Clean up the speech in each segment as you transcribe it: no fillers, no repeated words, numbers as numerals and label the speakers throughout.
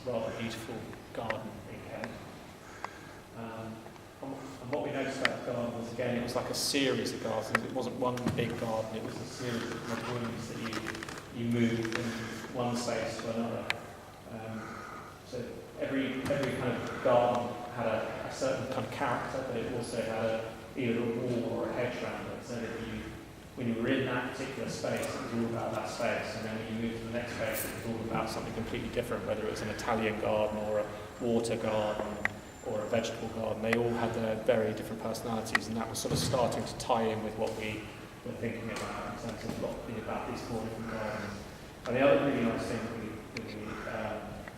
Speaker 1: rather beautiful garden in Kent. And what we noticed about the garden was, again, it was like a series of gardens. It wasn't one big garden, it was a series of rooms that you moved from one space to another. So every kind of garden had a certain kind of character, but it also had either a wall or a hedge around it, so that when you were in that particular space, it was all about that space, and then when you moved to the next space, it was all about something completely different, whether it was an Italian garden or a water garden or a vegetable garden. They all had their very different personalities, and that was sort of starting to tie in with what we were thinking about in terms of about these 4 different gardens. And the other really nice thing that we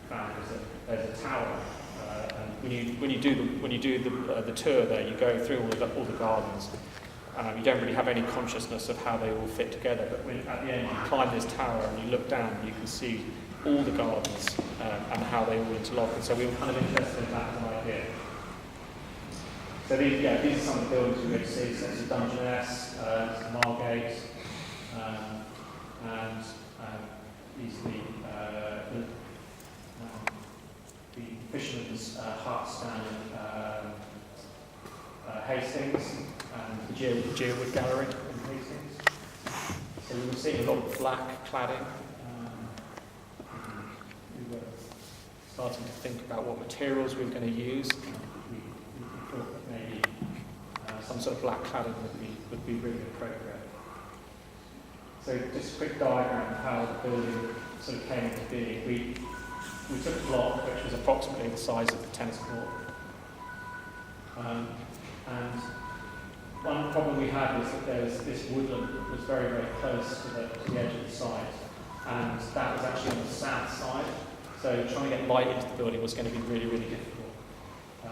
Speaker 1: found was that there's a tower. And when you do the tour there, you go through all the gardens. You don't really have any consciousness of how they all fit together, but at the end you climb this tower and you look down and you can see all the gardens and how they all interlock. And so we were kind of interested in that as an idea. So these are some of the buildings we're going to see. So it's a Dungeness, Margate, and these are the fisherman's huts down in Hastings, and the Geowood Gallery in Hastings. So we were seeing a lot of black cladding. We were starting to think about what materials we were going to use. We thought that maybe some sort of black cladding would be really appropriate. So just a quick diagram of how the building sort of came into being. We took a block which was approximately the size of the tennis court. And one problem we had was that there was this woodland that was very, very close to the edge of the site, and that was actually on the south side, so trying to get light into the building was going to be really, really difficult.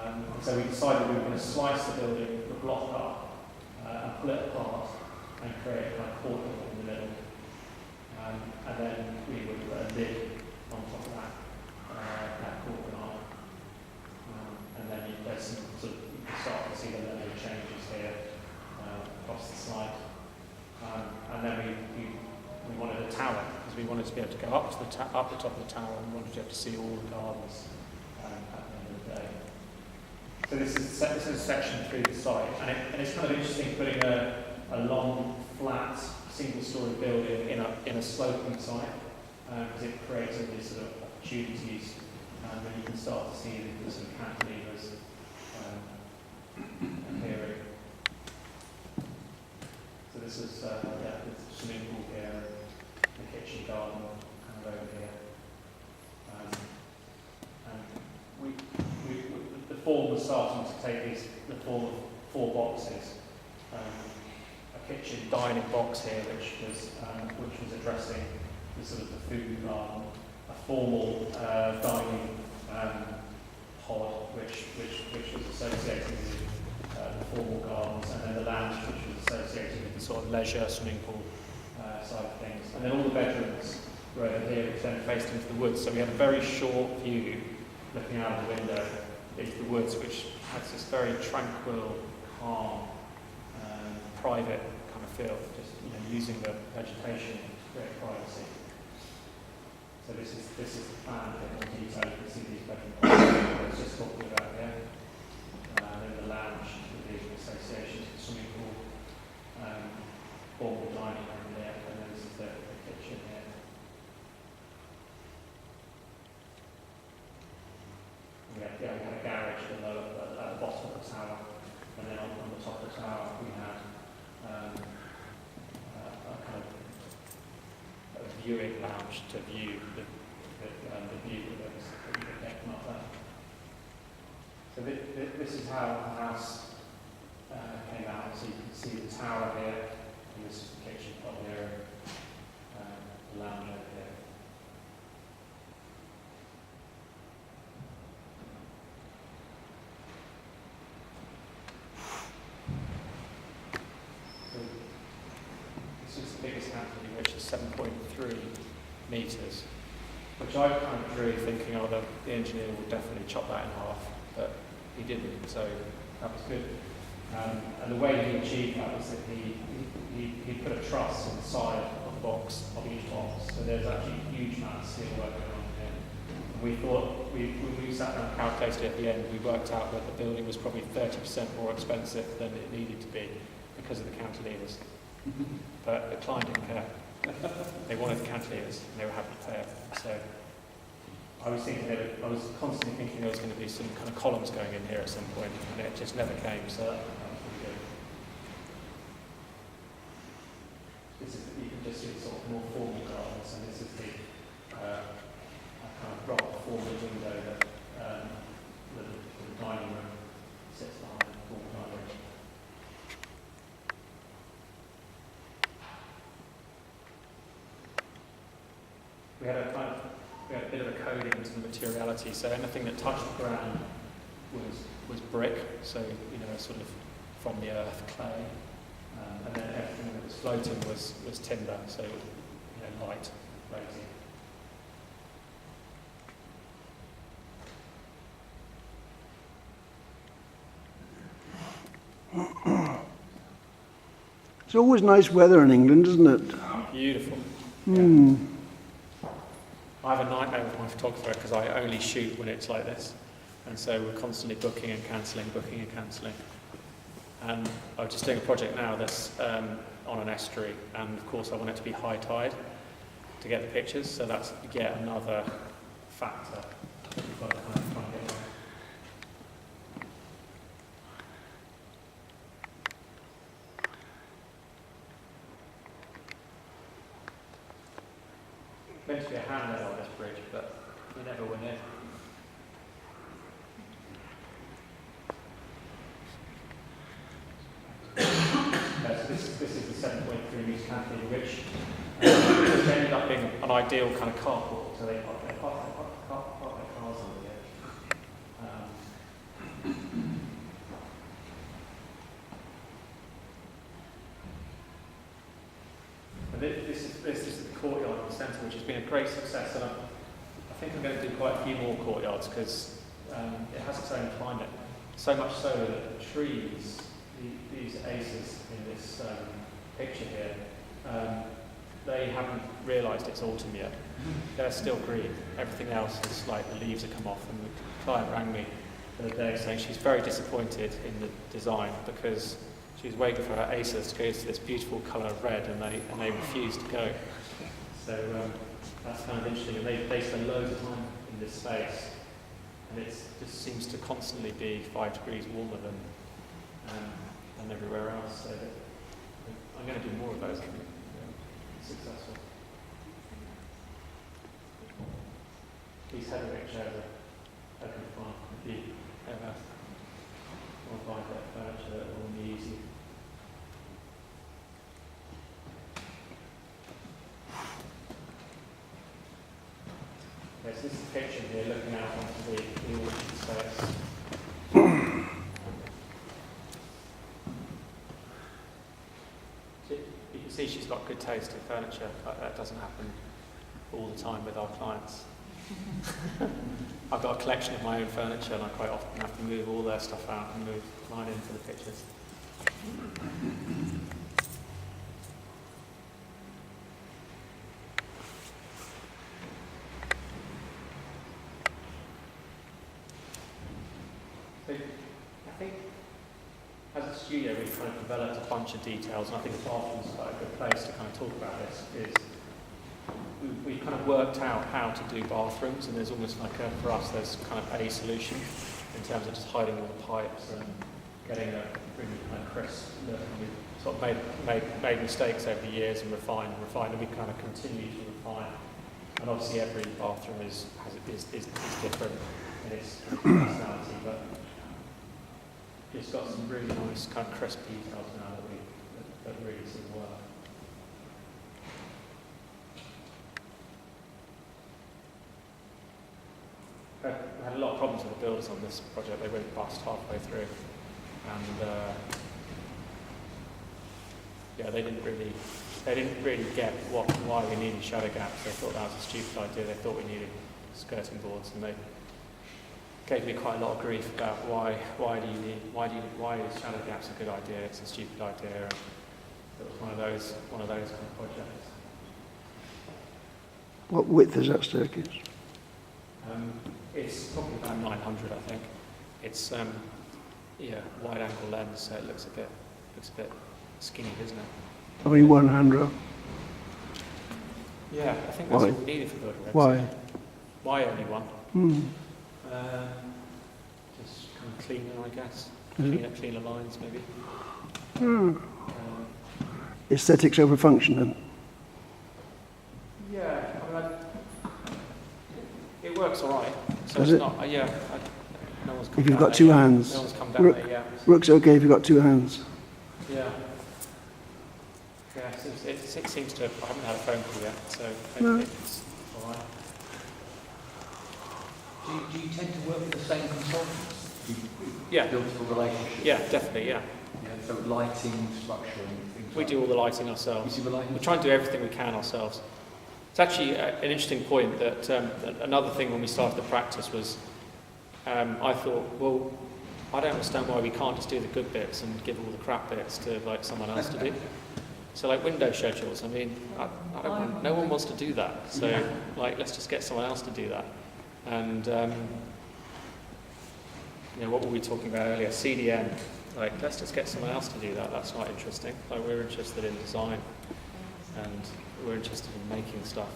Speaker 1: And so we decided we were going to slice the building, the block up, and pull it apart, and create a kind of courtyard in the middle. And then we would put a lid on top of that courtyard. And then there's some sort of, you can start to see the level of changes here across the slide. And then we wanted a tower, because we wanted to be able to go up to the top of the tower, and we wanted to be able to see all the gardens at the end of the day. So this is a section through the site, and it's kind of interesting putting a long, flat, single-storey building in a sloping site, because it creates all these sort of opportunities, and then you can start to see the sort of cantilevers appearing. So this is the swimming pool here, the kitchen garden kind of over here. And the form was starting to take the form of 4 boxes. A kitchen dining box here, which was addressing the sort of the food garden, a formal dining pod, which was associated with the formal gardens, and then the lounge, which was associated with the sort of leisure swimming pool side of things. And then all the bedrooms were over here, which then faced into the woods. So we had a very short view looking out of the window into the woods, which has this very tranquil, calm, private kind of feel, just using the vegetation to create privacy. So this is the plan a bit more detail. You can see these bedrooms I was just talking about here. Then the lounge with the associations with the swimming pool, formal dining room there, and then this is the kitchen here. We had a garage at the bottom of the tower, and then on the top of the tower we had a kind of a viewing lounge to view the view that you could get from up there. So this is how the house came out. So you can see the tower here, and this is the kitchen up here, the lounge over here. Biggest cantilever, which is 7.3 metres, which I kind of drew thinking, the engineer would definitely chop that in half, but he didn't, so that was good. And the way he achieved that was that he put a truss on the side of the box, of each box, so there's actually a huge amount of steel work going on here. We thought, when we sat down and calculated it at the end, we worked out that the building was probably 30% more expensive than it needed to be because of the cantilevers. But the client didn't care. They wanted the cantilevers and they were happy to pay it. So I was constantly thinking there was going to be some kind of columns going in here at some point, and it just never came. So that was pretty good. You can just see the sort of more formal gardens, and this is the kind of rock formal window that the dining room sits behind the formal dining room. We had a bit of a coding into the materiality, so anything that touched the ground was brick, so sort of from the earth, clay, and then everything that was floating was timber, so light floating.
Speaker 2: It's always nice weather in England, isn't it?
Speaker 1: Beautiful.
Speaker 2: Mm.
Speaker 1: Yeah. I have a nightmare with my photographer because I only shoot when it's like this, and so we're constantly booking and cancelling. And I'm just doing a project now that's on an estuary, and of course I want it to be high tide to get the pictures, so that's yet another factor that you've got to kind of try and get right. Meant to be a handle on this bridge, but we never went in. So this is the 7.3 metre cantilever, which ended up being an ideal kind of carport. So they park their cars on the edge. And this is the courtyard in the centre, which has been a great success. And I think I'm going to do quite a few more courtyards because it has its own climate. So much so that the trees, these aces in this picture here, they haven't realised it's autumn yet. They're still green. Everything else is like the leaves have come off. And the client rang me the other day saying she's very disappointed in the design because she's waiting for her aces to go to this beautiful colour of red, and they refuse to go. So that's kind of interesting. And they spend loads of time in this space, and it just seems to constantly be 5 degrees warmer than everywhere else. So I'm going to do more of those. I think successful. These Hederick chairs are good fun. If you ever want to buy that furniture, it will be easy. Okay, so this is a picture here looking out onto the orchard space. You can see she's got good taste in furniture. That doesn't happen all the time with our clients. I've got a collection of my own furniture, and I quite often have to move all their stuff out and move mine in for the pictures. So I think as a studio we've kind of developed a bunch of details, and I think the bathroom's quite a good place to kind of talk about this. We've kind of worked out how to do bathrooms, and there's almost like for us there's kind of a solution in terms of just hiding all the pipes and getting a really kind of crisp look. And we've sort of made mistakes over the years and refined, and we kind of continue to refine. And obviously every bathroom is different in its personality, but it's got some really nice kind of crisp details now that really seem to work. We had a lot of problems with the builders on this project. They went bust halfway through, and they didn't really get why we needed shadow gaps. They thought that was a stupid idea. They thought we needed skirting boards, and they gave me quite a lot of grief about why is shadow gaps a good idea? It's a stupid idea. And it was one of those kind of projects.
Speaker 2: What width is that staircase?
Speaker 1: It's probably about 900, I think. It's wide angle lens, so it looks a bit skinny, doesn't it?
Speaker 2: Only 100.
Speaker 1: Yeah, I think that's
Speaker 2: Why?
Speaker 1: all we needed for building regs.
Speaker 2: Why?
Speaker 1: Why only one?
Speaker 2: Hmm.
Speaker 1: Just kind of cleaner, I guess.
Speaker 2: Mhm.
Speaker 1: Cleaner lines, maybe.
Speaker 2: Hmm.
Speaker 1: Uh,
Speaker 2: Aesthetics over function then.
Speaker 1: yeah, I mean, it works all right. So
Speaker 2: Does
Speaker 1: it's
Speaker 2: it?
Speaker 1: not. No one's come
Speaker 2: If you've
Speaker 1: down
Speaker 2: got two
Speaker 1: there yet.
Speaker 2: hands.
Speaker 1: No one's come down
Speaker 2: Rook-
Speaker 1: there yet.
Speaker 2: Rook's okay if you've got two hands.
Speaker 1: Yeah. Yeah, it seems to. I haven't had a phone call yet, so
Speaker 2: No.
Speaker 1: it's all right.
Speaker 3: Do you tend to work with the same consultants? You
Speaker 1: Yeah.
Speaker 3: build a relationship?
Speaker 1: Yeah, definitely. Yeah,
Speaker 3: Yeah, so lighting, structuring, things
Speaker 1: we
Speaker 3: like
Speaker 1: do all the lighting
Speaker 3: that.
Speaker 1: ourselves.
Speaker 3: You do the lighting?
Speaker 1: We try and do everything we can ourselves. It's actually an interesting point that another thing when we started the practice was I thought, well, I don't understand why we can't just do the good bits and give all the crap bits to like someone else to do. So like window schedules, I mean, I don't want, no one wants to do that. So like, let's just get someone else to do that. And what were we talking about earlier? CDM. Like, let's just get someone else to do that. That's not interesting. Like, we're interested in design, and we're interested in making stuff.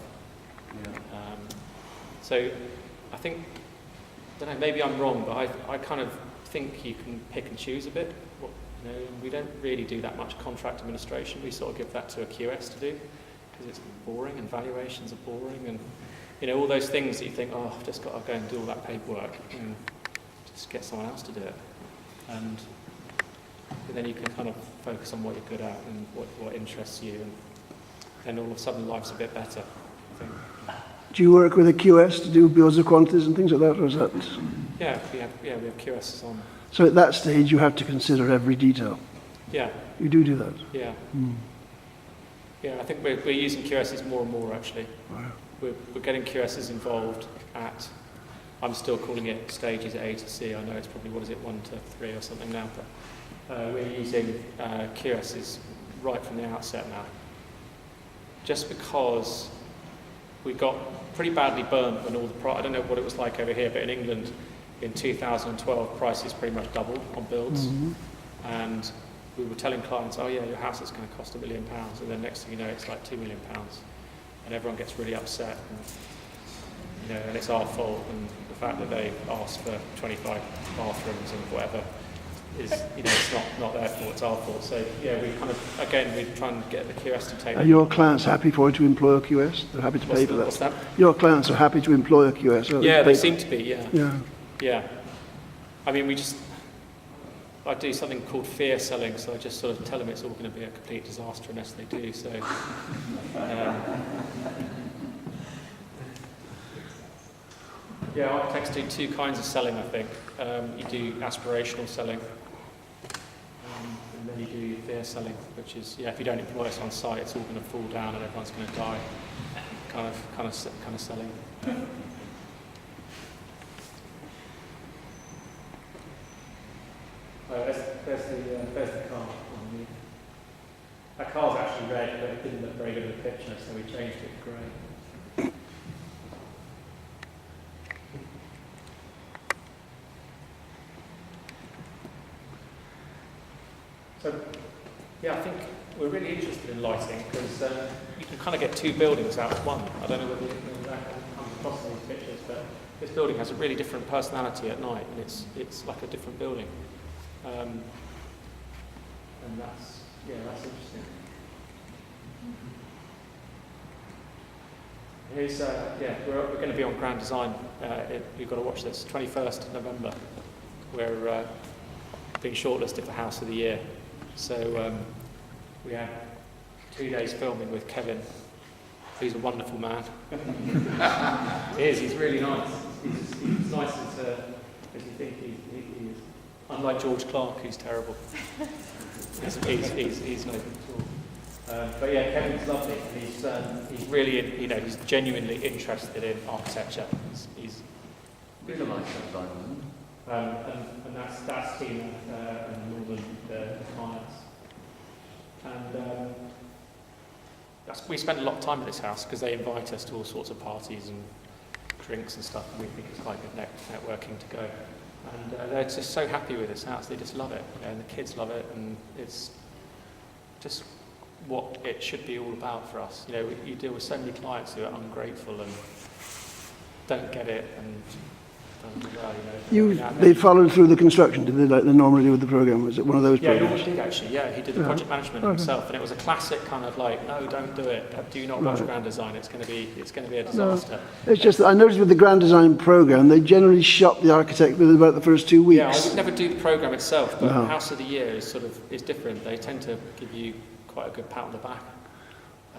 Speaker 3: Yeah.
Speaker 1: So, I think, I don't know. Maybe I'm wrong, but I kind of think you can pick and choose a bit. We don't really do that much contract administration. We sort of give that to a QS to do because it's boring and valuations are boring and all those things that you think, oh, I've just got to go and do all that paperwork and just get someone else to do it. And then you can kind of focus on what you're good at and what interests you, and then all of a sudden life's a bit better, I think.
Speaker 2: Do you work with a QS to do bills of quantities and things like that, or is that?
Speaker 1: Yeah, we have QSs on.
Speaker 2: So at that stage, you have to consider every detail.
Speaker 1: Yeah,
Speaker 2: You do that.
Speaker 1: yeah.
Speaker 2: Hmm.
Speaker 1: Yeah, I think we're using QSs more and more, actually.
Speaker 2: Wow.
Speaker 1: We're getting QSs involved at, I'm still calling it stages A to C. I know it's probably, 1 to 3 or something now, but we're using QSs right from the outset now. Just because we got pretty badly burnt when all the I don't know what it was like over here, but in England in 2012, prices pretty much doubled on builds.
Speaker 2: Mhm.
Speaker 1: And we were telling clients, oh yeah, your house is going to cost £1 million. And then next thing you know, it's like £2 million. And everyone gets really upset. And, and it's our fault. And the fact that they asked for 25 bathrooms and whatever is, it's not their fault, it's our fault. So yeah, we kind of, again, we try and get the QS to take.
Speaker 2: Are your clients happy for you to employ a QS? They're happy to pay for that?
Speaker 1: What's that?
Speaker 2: Your clients are happy to employ a QS?
Speaker 1: Yeah, they seem to be, yeah.
Speaker 2: Yeah.
Speaker 1: Yeah. I mean, I do something called fear selling, so I just sort of tell them it's all going to be a complete disaster unless they do, so. Yeah, architects do 2 kinds of selling, I think. You do aspirational selling, and then you do fear selling, which is, if you don't employ us on site, it's all going to fall down and everyone's going to die. Kind of selling. There's the car. That car's actually red, but it didn't look very good in the picture, so we changed it to grey. So, I think we're really interested in lighting because you can kind of get 2 buildings out of one. I don't know whether that comes across in these pictures, but this building has a really different personality at night, and it's like a different building. And that's interesting. Here's, we're going to be on Grand Design. You've got to watch this. 21st of November. We're being shortlisted for House of the Year. So we had 2 days filming with Kevin. He's a wonderful man. He is. He's really nice. He's nice as you think he is. Unlike George Clark, who's terrible. He's no good at all. But yeah, Kevin's lovely. He's really, he's genuinely interested in architecture. He's
Speaker 3: Bit like sometimes.
Speaker 1: and that's Tina and Northern, the clients. And we spend a lot of time at this house because they invite us to all sorts of parties and drinks and stuff, and we think it's quite good networking to go. And they're just so happy with this house. They just love it, and the kids love it, and it's just what it should be all about for us. You deal with so many clients who are ungrateful and don't get it, and
Speaker 2: They followed through the construction, did they, like they normally do with the programme? Was it one of those
Speaker 1: Yeah,
Speaker 2: programs?
Speaker 1: he did actually. Yeah, he did the project management himself, and it was a classic kind of like, no, don't do it. Do not watch grand design. It's going to be a disaster.
Speaker 2: It's just that I noticed with the grand design programme, they generally shop the architect within about the first 2 weeks.
Speaker 1: Yeah, I would never do the programme itself, but House of the Year is different. They tend to give you quite a good pat on the back.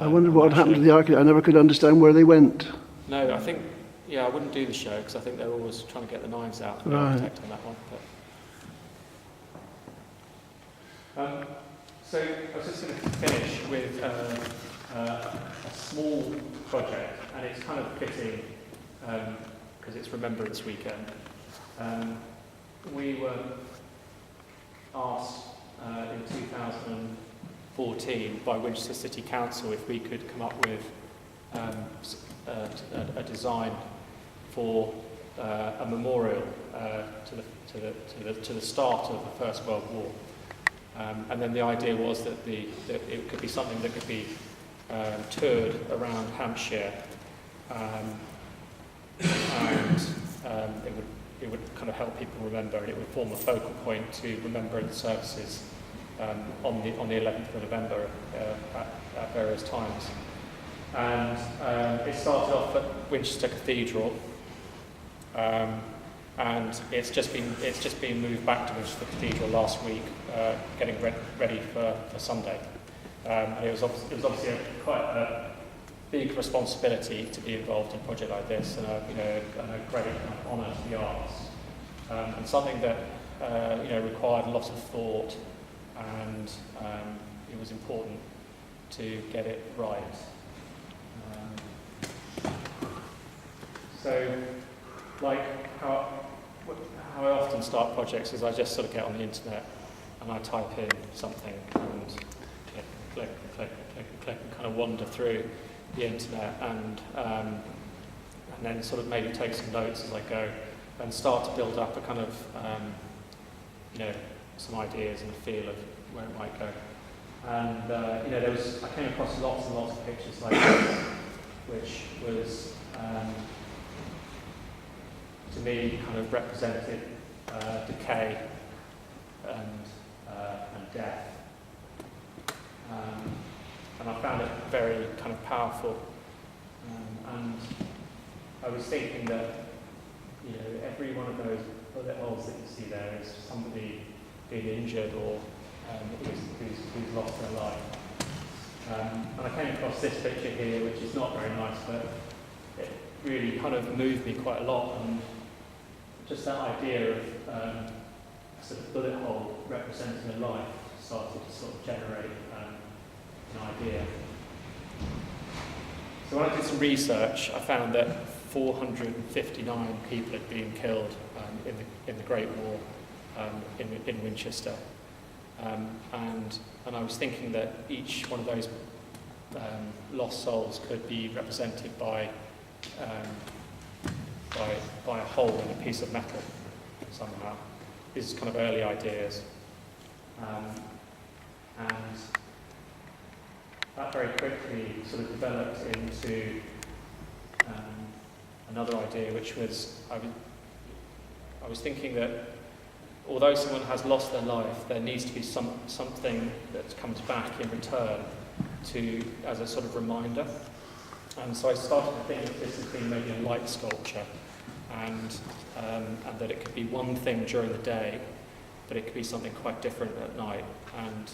Speaker 2: I wondered what had happened to the architect. I never could understand where they went.
Speaker 1: No, I think, I wouldn't do the show because I think they're always trying to get the knives out for the architect on that one. So I was just going to finish with a small project, and it's kind of fitting because it's Remembrance Weekend. We were asked in 2014 by Winchester City Council if we could come up with a design for a memorial to the start of the First World War, and then the idea was that it could be something that could be toured around Hampshire, and it would kind of help people remember, and it would form a focal point to remember the services on the 11th of November at various times. And it started off at Winchester Cathedral, and it's just been moved back to Winchester Cathedral last week, getting ready for Sunday. And it was obviously quite a big responsibility to be involved in a project like this, and a great honour to the arts, and something that required a lot of thought, and it was important to get it right. So, like how I often start projects is I just sort of get on the internet and I type in something and click, and kind of wander through the internet, and then sort of maybe take some notes as I go and start to build up a kind of some ideas and a feel of where it might go. And I came across lots and lots of pictures like this, which was to me kind of represented decay and death, and I found it very kind of powerful, and I was thinking that every one of those bullet holes that you see there is somebody being injured or who's lost their life. And I came across this picture here, which is not very nice, but it really kind of moved me quite a lot, and just that idea of a sort of bullet hole representing a life started to sort of generate an idea. So when I did some research, I found that 459 people had been killed in the Great War in Winchester, and I was thinking that each one of those lost souls could be represented by a hole in a piece of metal somehow. These are kind of early ideas, and that very quickly sort of developed into another idea, which was I was thinking that although someone has lost their life, there needs to be something that comes back in return as a sort of reminder. And so I started to think that this has been maybe a light sculpture, and that it could be one thing during the day, but it could be something quite different at night. And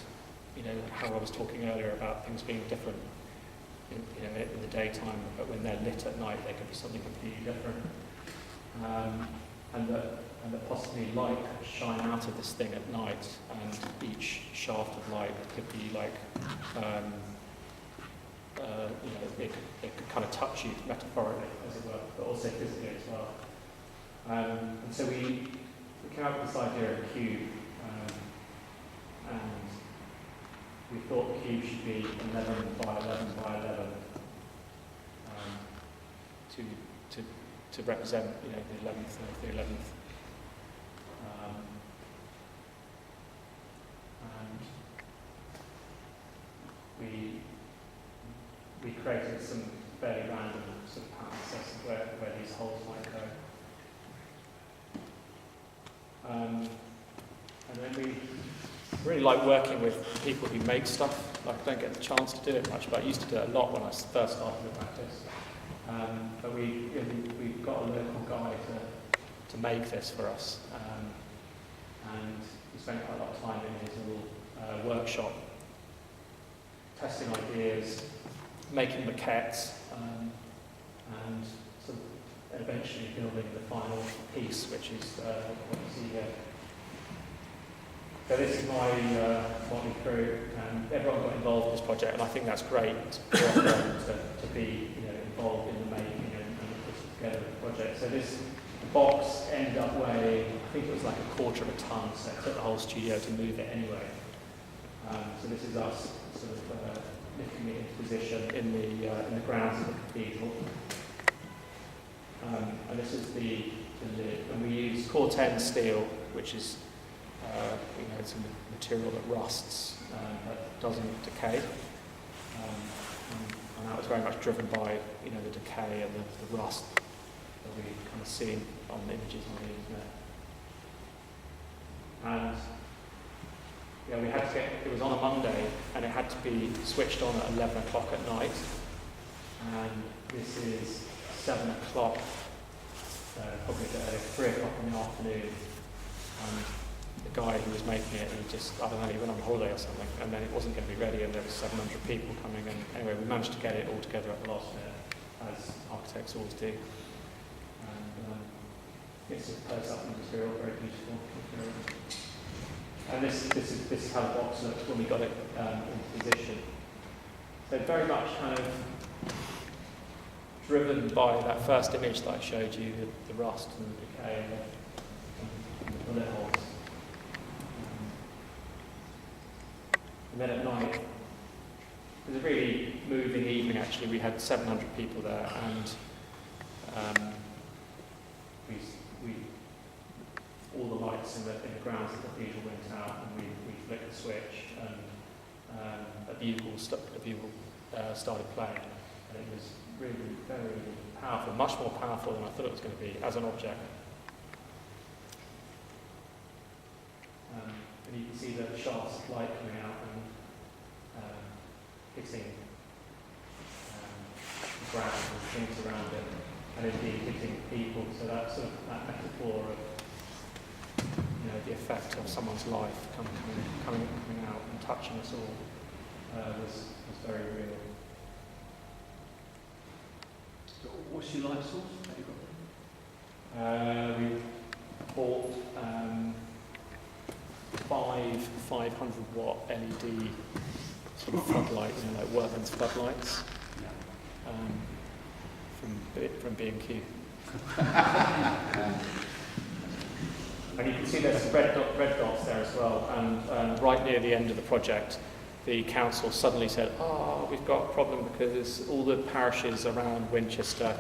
Speaker 1: how I was talking earlier about things being different in the daytime, but when they're lit at night, they could be something completely different. And that possibly light could shine out of this thing at night, and each shaft of light could be like, it could kind of touch you metaphorically, as it were, but also physically as well. And so we came up with this idea of a cube, and we thought the cube should be 11 by 11 by 11, to represent, you know, the 11th. And we created some fairly random sort of patterns of where these holes might go. And then we really like working with people who make stuff. Like, I don't get the chance to do it much, but I used to do it a lot when I first started the practice. But we got a local guy to make this for us. And we spent quite a lot of time in his little workshop, testing ideas, making maquettes, and sort of eventually building the final piece, which is what you see here. So this is my motley crew, and everyone got involved in this project, and I think that's great for everyone to be, you know, involved in the making and put together the project. So this box ended up weighing, I think it was like 1/4 of a ton, so it took the whole studio to move it anyway. So this is us sort of lifting it into position in the grounds of the cathedral. And this is the lid, and we use core 10 steel, which is you know, it's a material that rusts, that doesn't decay, and that was very much driven by, you know, the decay and the rust that we kind of see on the images on the internet. And yeah, we had to get, it was on a Monday, and it had to be switched on at 11 o'clock at night, and this is 7 o'clock, probably at 3 o'clock in the afternoon, and the guy who was making it, he just, I don't know, he went on holiday or something, and then it wasn't going to be ready, and there was 700 people coming, and anyway, we managed to get it all together at the last minute, as architects always do. And it's a close-up material, very beautiful material. And this is how the box looked when we got it in position. So very much kind of driven by that first image that I showed you, the rust and the decay and the bullet holes. And then at night, it was a really moving evening actually. We had 700 people there, and all the lights in the grounds of the cathedral went out, and we flicked the switch, and a bugle started playing, and it was really very powerful, much more powerful than I thought it was going to be as an object. And you can see the shafts of light coming out and hitting the ground and things around it, and indeed hitting people. So that sort of that metaphor of, you know, the effect of someone's life coming out and touching us all was very real.
Speaker 3: So what's your light source that you got?
Speaker 1: We bought 5 500-watt LED sort of floodlights, you know, like workman's floodlights, from B&Q. And you can see there's some red dots there as well. And right near the end of the project, the council suddenly said, we've got a problem because all the parishes around Winchester,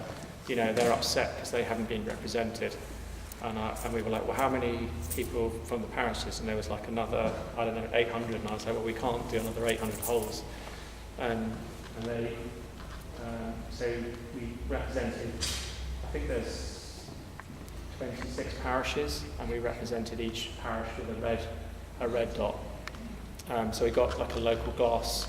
Speaker 1: you know, they're upset because they haven't been represented. And we were like, well, how many people from the parishes? And there was like another, 800. And I was like, well, we can't do another 800 holes. And they, so we represented, I think there's 26 parishes, and we represented each parish with a red dot. So we got like a local glass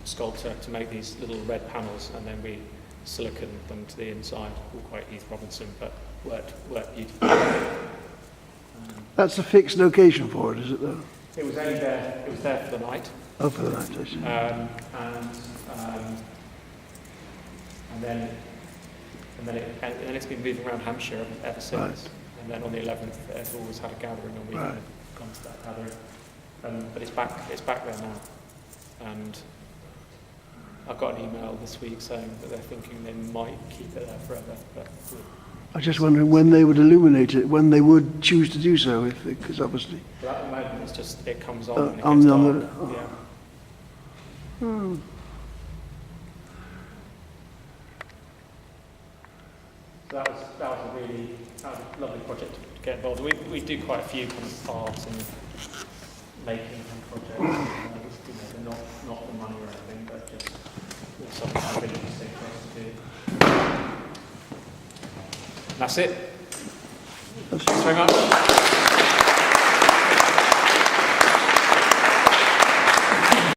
Speaker 1: sculptor to make these little red panels, and then we siliconed them to the inside, all quite Heath Robinson, but worked beautifully.
Speaker 2: That's a fixed location for it, is it though?
Speaker 1: It was only there. It was there for the night.
Speaker 2: Oh, for the night, I see.
Speaker 1: And then it's been moving around Hampshire ever since.
Speaker 2: Right.
Speaker 1: And then on the 11th, they've always had a gathering, and we've
Speaker 2: Right.
Speaker 1: gone to that gathering. But it's back there now. And I got an email this week saying that they're thinking they might keep it there forever. But
Speaker 2: I was just wondering when they would illuminate it, when they would choose to do so, because obviously.
Speaker 1: at the moment, it's just it comes on and it
Speaker 2: on
Speaker 1: gets
Speaker 2: the-
Speaker 1: dark. Yeah. that was a lovely project to get involved in. We do quite a few kind of art and making projects. They're not for money or anything, but just something really interesting for us to do. That's it. Thanks very much.